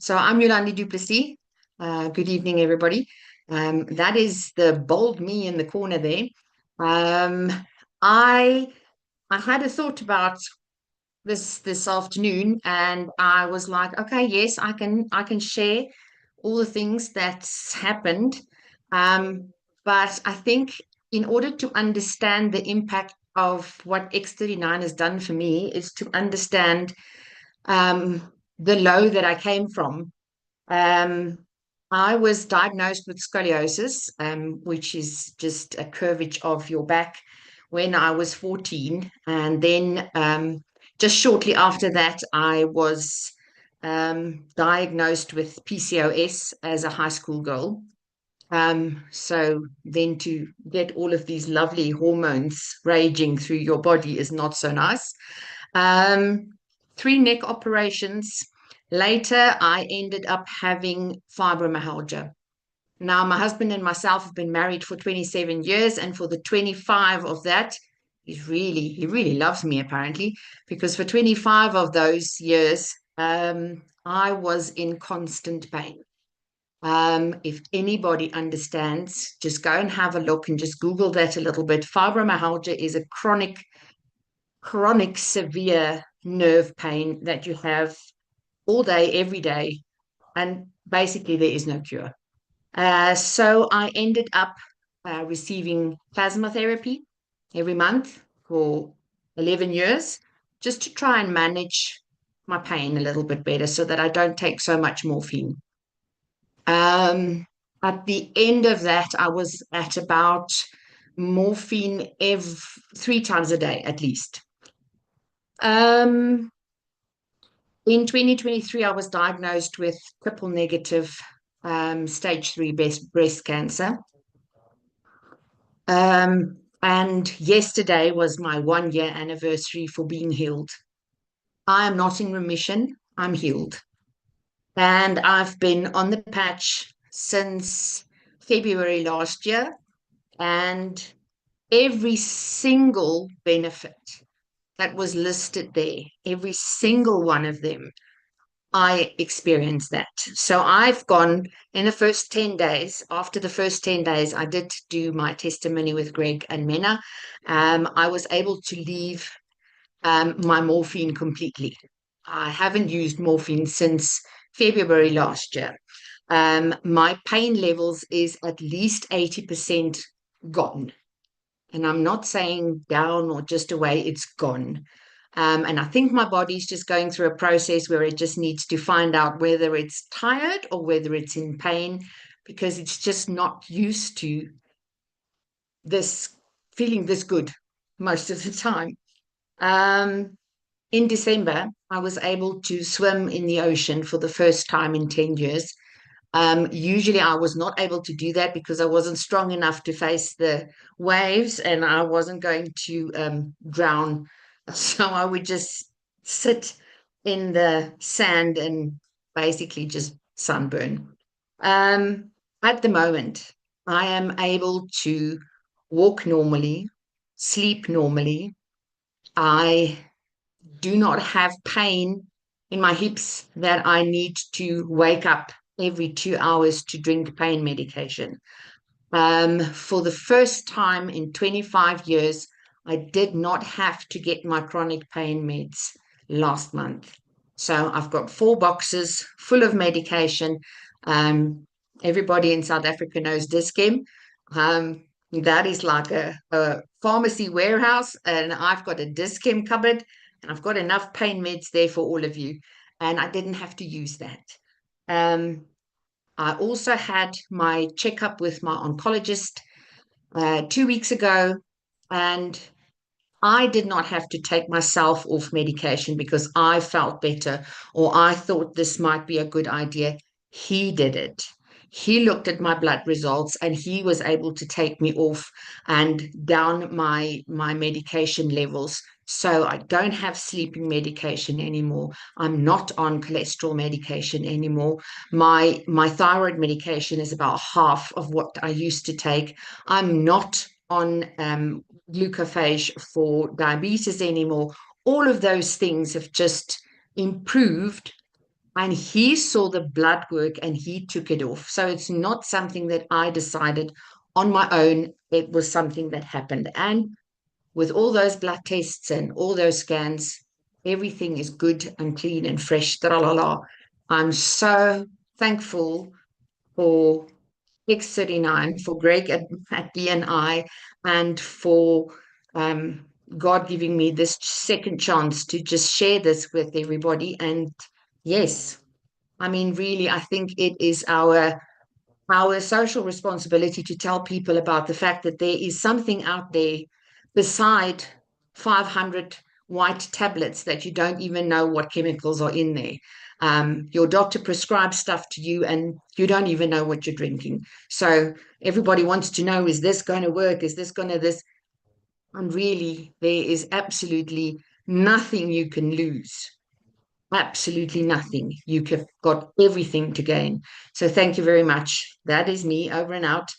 So I'm Yolandi Duplessis. Good evening, everybody. That is the bold me in the corner there. Um, I I had a thought about this afternoon, and I was like, okay, yes, I can share all the things that's happened. But I think in order to understand the impact of what X39 has done for me is to understand the low that I came from. um, I was diagnosed with scoliosis, which is just a curvature of your back, when I was 14. And then just shortly after that, I was diagnosed with PCOS as a high school girl. So then to get all of these lovely hormones raging through your body is not so nice. Um, Three neck operations. Later, I ended up having fibromyalgia. Now, my husband and myself have been married for 27 years, and for the 25 of that, he really loves me apparently, because for 25 of those years, I was in constant pain. If anybody understands, just go and have a look and just Google that a little bit. Fibromyalgia is a chronic, severe nerve pain that you have all day, every day, and basically there is no cure. So I ended up receiving plasma therapy every month for 11 years, just to try and manage my pain a little bit better so that I don't take so much morphine. At the end of that, I was at about morphine 3 times a day at least. Um, In 2023, I was diagnosed with triple negative stage 3 breast cancer. And yesterday was my 1 year anniversary for being healed. I am not in remission, I'm healed. And I've been on the patch since February last year. And every single benefit that was listed there, every single one of them, I experienced that. So I've gone in the first 10 days. After the first 10 days, I did do my testimony with Greg and Mena. I was able to leave my morphine completely. I haven't used morphine since February last year. My pain levels is at least 80% gone. And I'm not saying down or just away, it's gone. And I think my body's just going through a process where it just needs to find out whether it's tired or whether it's in pain, because it's just not used to this feeling this good most of the time. Um, in December, I was able to swim in the ocean for the first time in 10 years. Usually, I was not able to do that because I wasn't strong enough to face the waves and I wasn't going to drown. So I would just sit in the sand and basically just sunburn. Um, at the moment, I am able to walk normally, sleep normally. I do not have pain in my hips that I need to wake up every 2 hours to drink pain medication. For the first time in 25 years, I did not have to get my chronic pain meds last month. So I've got 4 boxes full of medication. Um, Everybody in South Africa knows Dis-Chem. That is like a pharmacy warehouse, and I've got a Dis-Chem cupboard, and I've got enough pain meds there for all of you. And I didn't have to use that. Um, I also had my checkup with my oncologist 2 weeks ago, and I did not have to take myself off medication because I felt better or I thought this might be a good idea. He did it. He looked at my blood results and he was able to take me off and down my medication levels. So I don't have sleeping medication anymore. I'm not on cholesterol medication anymore. My thyroid medication is about half of what I used to take. I'm not on glucophage for diabetes anymore. All of those things have just improved and he saw the blood work and he took it off. So it's not something that I decided on my own. It was something that happened. And with all those blood tests and all those scans, everything is good and clean and fresh. Tra-la-la. I'm so thankful for X39, for Greg at BNI, and for um, God giving me this second chance to just share this with everybody. And yes, I mean, really, I think it is our social responsibility to tell people about the fact that there is something out there beside 500 white tablets that you don't even know what chemicals are in there. Your doctor prescribes stuff to you and you don't even know what you're drinking. So everybody wants to know, is this going to work? Is this going to this? And really, there is absolutely nothing you can lose. Absolutely nothing. You have got everything to gain. So thank you very much. That is me, over and out.